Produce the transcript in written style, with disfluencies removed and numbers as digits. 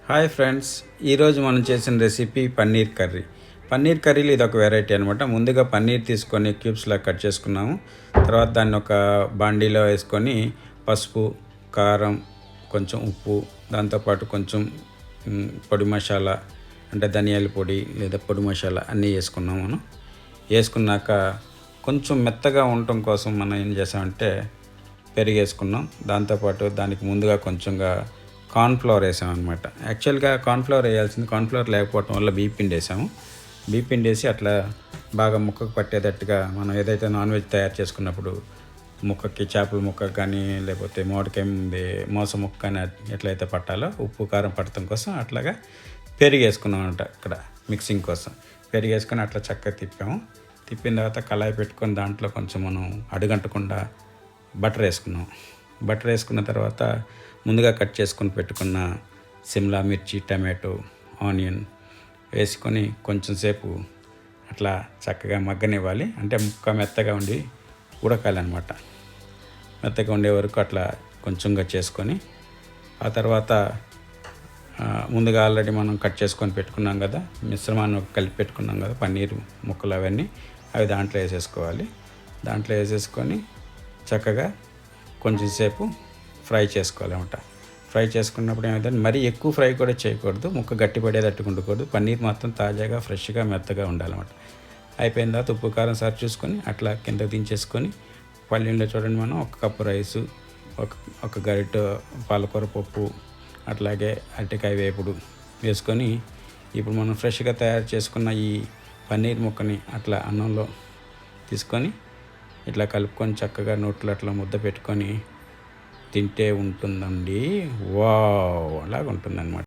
Hi friends, ఈరోజు మనం చేసిన రెసిపీ పన్నీర్ కర్రీ. పన్నీర్ కర్రీలు ఇది ఒక వెరైటీ అనమాట. ముందుగా పన్నీర్ తీసుకొని క్యూబ్స్లా కట్ చేసుకున్నాము. తర్వాత దాన్ని ఒక బాండీలో వేసుకొని పసుపు, కారం, కొంచెం ఉప్పు, దాంతోపాటు కొంచెం పొడి మసాలా అంటే ధనియాల పొడి లేదా పొడి మసాలా అన్నీ వేసుకున్నాము. మనం వేసుకున్నాక కొంచెం మెత్తగా ఉండటం కోసం మనం ఏం చేసామంటే పెరుగు వేసుకున్నాం. దాంతోపాటు దానికి ముందుగా కొంచెంగా కార్న్ఫ్లవర్ వేసాం అనమాట. యాక్చువల్గా కార్న్ఫ్లవర్ వేయాల్సింది, కార్న్ఫ్లవర్ లేకపోవటం వల్ల బియ్య పిండి వేసాము. బియ్య పిండి వేసి అట్లా బాగా ముక్కకు పట్టేటట్టుగా మనం ఏదైతే నాన్ వెజ్ తయారు చేసుకున్నప్పుడు ముక్కకి, చేపల ముక్కకు కానీ లేకపోతే మోడకాయ మోస ముక్క కానీ ఎట్లయితే పట్టాలో ఉప్పు కారం పట్టడం కోసం అట్లాగా పెరుగు వేసుకున్నాం అనమాట. ఇక్కడ మిక్సింగ్ కోసం పెరుగు వేసుకొని అట్లా చక్కగా తిప్పాము. తిప్పిన తర్వాత కళాయి పెట్టుకొని దాంట్లో కొంచెం మనం అడుగంటకుండా బటర్ వేసుకున్నాం. బటర్ వేసుకున్న తర్వాత ముందుగా కట్ చేసుకొని పెట్టుకున్న సిమ్లా మిర్చి, టమాటో, ఆనియన్ వేసుకొని కొంచెం సేపు అట్లా చక్కగా మగ్గనివ్వాలి. అంటే ముక్క మెత్తగా ఉండి ఉడకాలన్నమాట. మెత్తగా ఉండే వరకు అట్లా కొంచెంగా చేసుకొని ఆ తర్వాత ముందుగా ఆల్రెడీ మనం కట్ చేసుకొని పెట్టుకున్నాం కదా, మిశ్రమాన్ని కలిపి పెట్టుకున్నాం కదా, పన్నీరు ముక్కలు అవన్నీ అవి దాంట్లో వేసేసుకోవాలి. దాంట్లో వేసేసుకొని చక్కగా కొంచెం సేపు ఫ్రై చేసుకోవాలన్నమాట. ఫ్రై చేసుకున్నప్పుడు ఏమైందంటే మరీ ఎక్కువ ఫ్రై కూడా చేయకూడదు, ముక్క గట్టిపడేటట్టు ఉండకూడదు. పన్నీర్ మొత్తం తాజాగా ఫ్రెష్గా మెత్తగా ఉండాలన్నమాట. అయిపోయిన తర్వాత ఉప్పు కారం సరి చూసుకొని అట్లా కింద దించేసుకొని పల్లీలో చూడండి, మనం ఒక కప్పు రైసు, ఒక గరిట పాలకూర పప్పు, అట్లాగే అరటికాయ వేపుడు వేసుకొని ఇప్పుడు మనం ఫ్రెష్గా తయారు చేసుకున్న ఈ పన్నీర్ ముక్కని అట్లా అన్నంలో తీసుకొని ఇట్లా కలుపుకొని చక్కగా నోట్లో అట్లా ముద్ద పెట్టుకొని తింటే ఉంటుందండి. వావ్, అలాగ ఉంటుందన్నమాట.